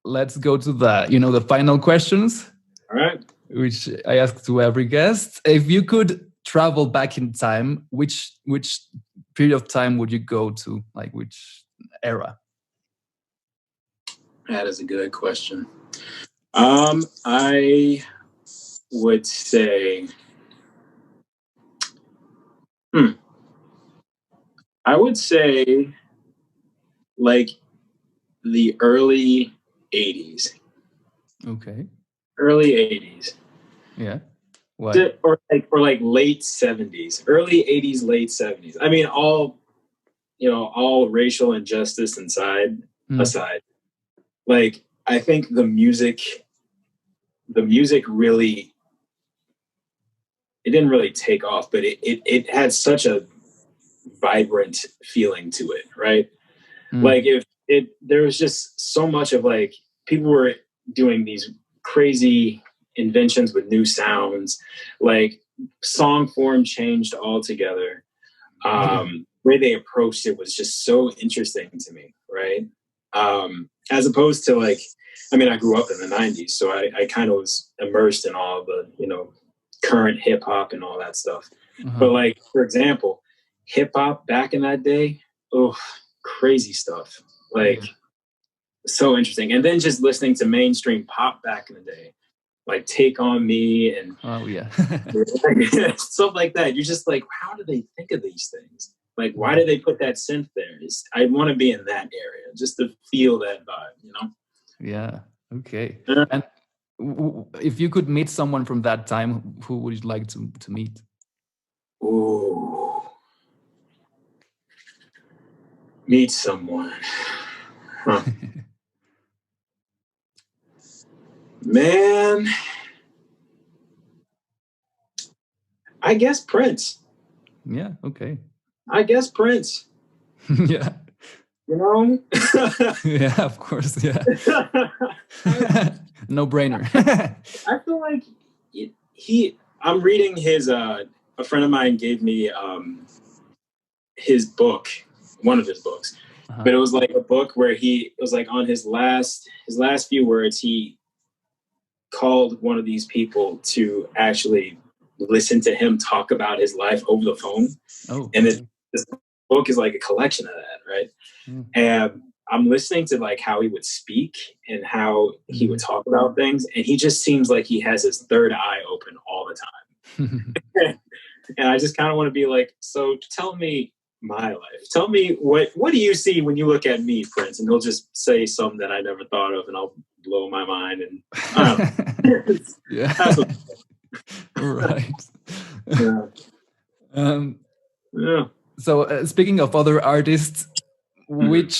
let's go to the final questions. All right. Which I ask to every guest. If you could travel back in time, which period of time would you go to? Like which era? That is a good question. I would say, like the early 80s. Okay. Early 80s. Yeah. Why? Or like late 70s. Early 80s, late 70s. I mean, all racial injustice aside, like I think the music really, it didn't really take off, but it had such a vibrant feeling to it, right? Like there was just so much of like people were doing these crazy inventions with new sounds, like song form changed altogether. Way they approached it was just so interesting to me, right? As opposed to like, I mean, I grew up in the 90s, so I kind of was immersed in all the, current hip hop and all that stuff. But like, for example, hip hop back in that day, crazy stuff. Like, so interesting. And then just listening to mainstream pop back in the day, like Take On Me and stuff like that. You're just like, how do they think of these things? Like, why do they put that synth there? I want to be in that area just to feel that vibe, Yeah. Okay. And if you could meet someone from that time, who would you like to meet? Ooh. Meet someone. Huh. Man. I guess Prince. Yeah, okay. I guess Prince. Yeah. Yeah, of course, yeah. No brainer. I feel like I'm reading his, a friend of mine gave me his book, one of his books. But it was like a book where it was like on his last few words, he called one of these people to actually listen to him talk about his life over the phone. And this book is like a collection of that, right? And I'm listening to like how he would speak and how he would talk about things, and he just seems like he has his third eye open all the time. And I just kind of want to be like, so tell me my life. Tell me what do you see when you look at me, Prince? And he'll just say something that I never thought of, and I'll blow my mind. And I don't know. Yeah. Right. Yeah. So speaking of other artists, who would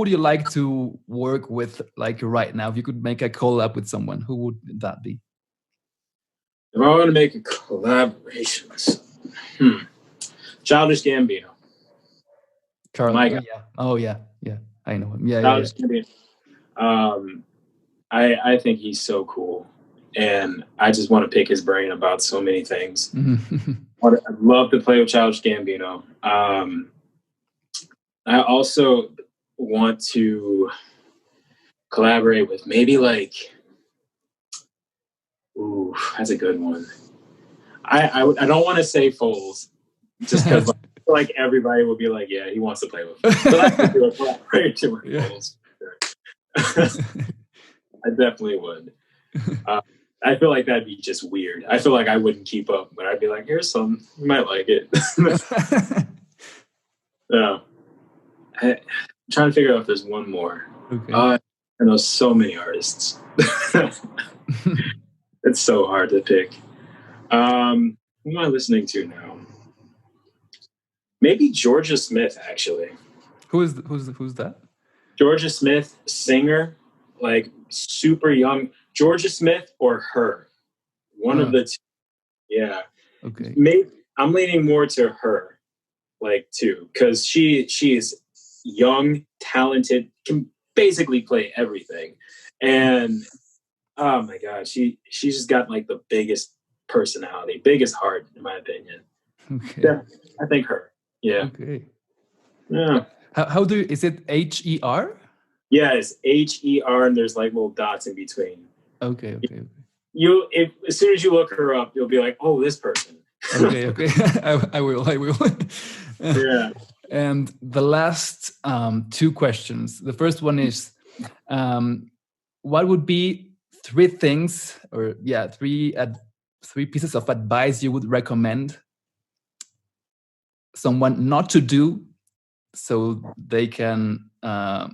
you like to work with, like right now? If you could make a collab with someone, who would that be? If I want to make a collaboration with someone, Childish Gambino. Yeah. Oh yeah, I know him. Yeah, Childish Gambino. I think he's so cool, and I just want to pick his brain about so many things. I'd love to play with Childish Gambino. I also want to collaborate with maybe like, ooh, that's a good one. I don't want to say Foles, just because like everybody will be like, yeah, he wants to play with Foles. But I could do a collaboration with Foles. I definitely would. I feel like that'd be just weird. I feel like I wouldn't keep up, but I'd be like, here's some, you might like it. I'm trying to figure out if there's one more. Okay. I know so many artists. It's so hard to pick. Who am I listening to now? Maybe Georgia Smith, actually. Who's that? Georgia Smith, singer, like super young. Georgia Smith or her, one of the two. Yeah. Okay. Maybe I'm leaning more to her, like too, because she is young, talented, can basically play everything, and oh my god, she's just got like the biggest personality, biggest heart, in my opinion. Okay. Yeah, I think her. Yeah. Okay. Yeah. How do you, is it HER? Yeah, it's Her, and there's like little dots in between. Okay. As soon as you look her up, you'll be like, oh, this person. Okay. I will. Yeah. And the last two questions. The first one is, what would be three things, or three pieces of advice you would recommend someone not to do so they can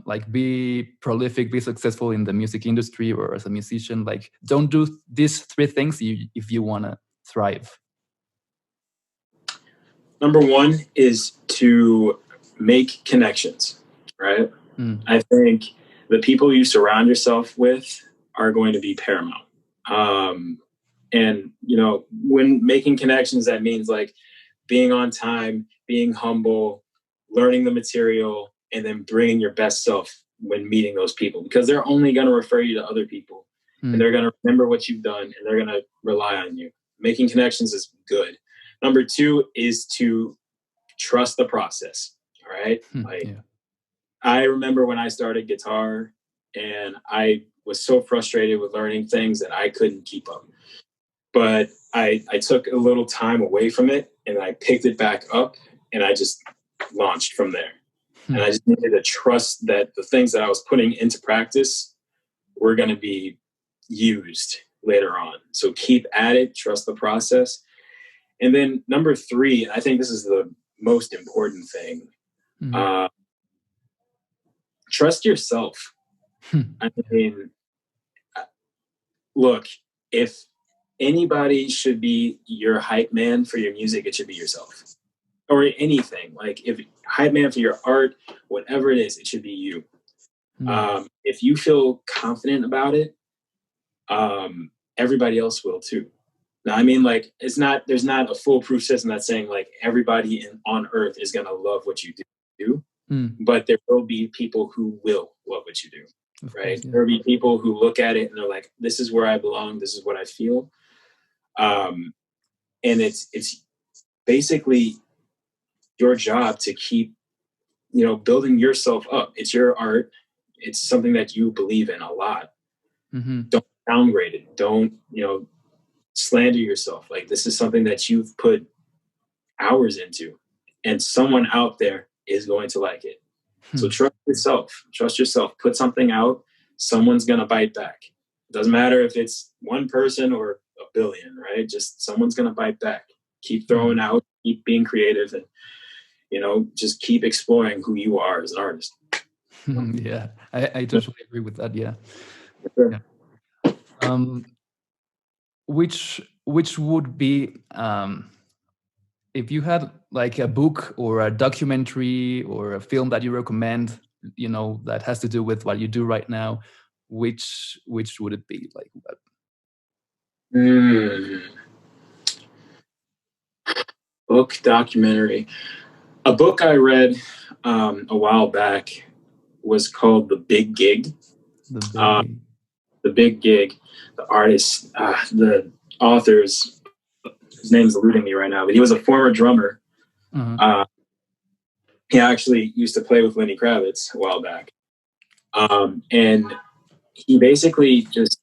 like be prolific, be successful in the music industry or as a musician? Like, don't do these three things if you want to thrive. Number one is to make connections, right? I think the people you surround yourself with are going to be paramount. And, when making connections, that means like being on time, being humble, learning the material, and then bringing your best self when meeting those people, because they're only going to refer you to other people and they're going to remember what you've done and they're going to rely on you. Making connections is good. Number two is to trust the process. All right. I remember when I started guitar and I was so frustrated with learning things that I couldn't keep up. But I took a little time away from it and I picked it back up and I just launched from there. And I just needed to trust that the things that I was putting into practice were going to be used later on. So keep at it, trust the process. And then number three, I think this is the most important thing. Trust yourself. I mean, look, if anybody should be your hype man for your music, it should be yourself. Or anything. Like, if hype man for your art, whatever it is, it should be you. If you feel confident about it, everybody else will too. Now, I mean, like, there's not a foolproof system that's saying like everybody on earth is going to love what you do. But there will be people who will love what you do, right? There will be people who look at it and they're like, this is where I belong. This is what I feel. And it's basically your job to keep, building yourself up. It's your art. It's something that you believe in a lot. Don't downgrade it. Don't, slander yourself. Like, this is something that you've put hours into and someone out there is going to like it. So trust yourself, put something out. Someone's going to bite back. It doesn't matter if it's one person or a billion, right? Just someone's going to bite back. Keep throwing out, keep being creative, and, just keep exploring who you are as an artist. Yeah, I totally agree with that. Yeah. Sure. Which would be, if you had like a book or a documentary or a film that you recommend, that has to do with what you do right now, which would it be? Like what? Book, documentary. A book I read a while back was called The Big Gig. The Big Gig. The artist, the author's, his name's eluding me right now, but he was a former drummer. He actually used to play with Lenny Kravitz a while back. And he basically just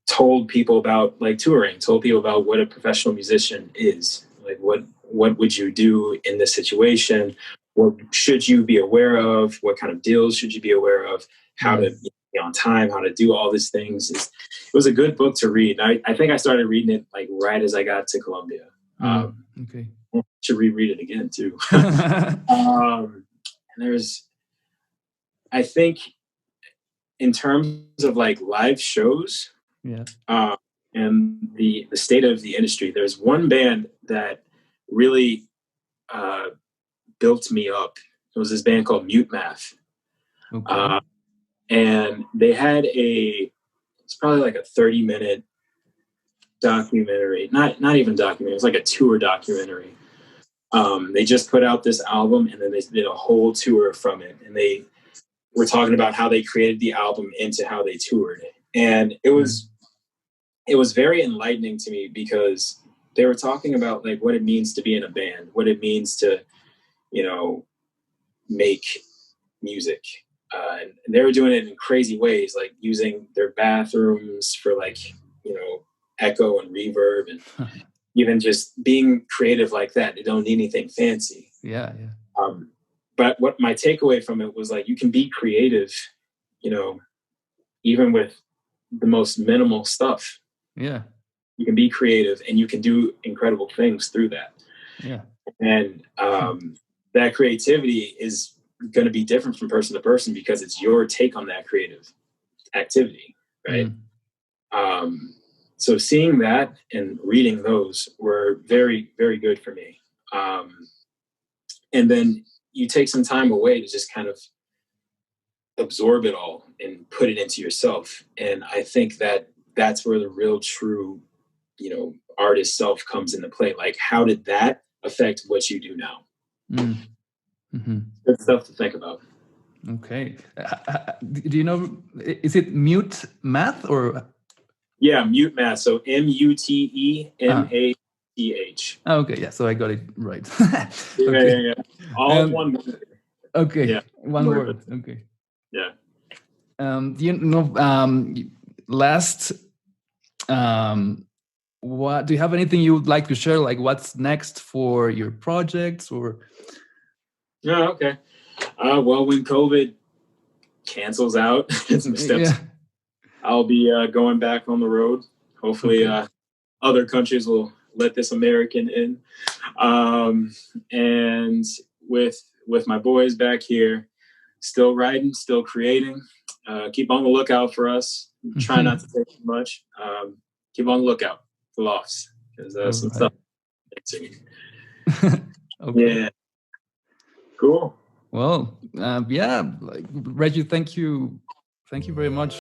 told people about like touring, told people about what a professional musician is. Like, what would you do in this situation? What should you be aware of? What kind of deals should you be aware of? How to be on time, how to do all these things. It was a good book to read. I think I started reading it like right as I got to Colombia. Okay. I should reread it again too. And I think in terms of like live shows, and the state of the industry, there's one band that really built me up. It was this band called Mute Math. Okay. And they had it's probably like a 30-minute documentary, not even documentary, it's like a tour documentary. They just put out this album and then they did a whole tour from it. And they were talking about how they created the album into how they toured. And it was very enlightening to me because they were talking about like what it means to be in a band, what it means to, make music. and they were doing it in crazy ways, like using their bathrooms for like, you know, echo and reverb, and even just being creative like that. They don't need anything fancy. Yeah. But what my takeaway from it was like, you can be creative, you know, even with the most minimal stuff. Yeah. You can be creative and you can do incredible things through that. Yeah. And that creativity is going to be different from person to person because it's your take on that creative activity, right? So seeing that and reading those were very, very good for me. And then you take some time away to just kind of absorb it all and put it into yourself. And I think that that's where the real true, you know, artist self comes into play. Like, how did that affect what you do now? Good stuff to think about. Okay. Do you know, is it mute math or? Yeah, mute math. So MUTEMATH. Oh, okay, yeah. So I got it right. Okay. Yeah. All one word. Okay. Yeah. One word. Okay. Yeah. Do you know? Last. What do you have anything you would like to share? Like, what's next for your projects or? Oh, okay. Well, when COVID cancels out, some steps, I'll be going back on the road. Hopefully, other countries will let this American in. And with my boys back here, still writing, still creating. Keep on the lookout for us. Try not to say too much. Keep on the lookout for lofts because some stuff. Okay. Yeah. Cool. Well, yeah, like, Regi, thank you very much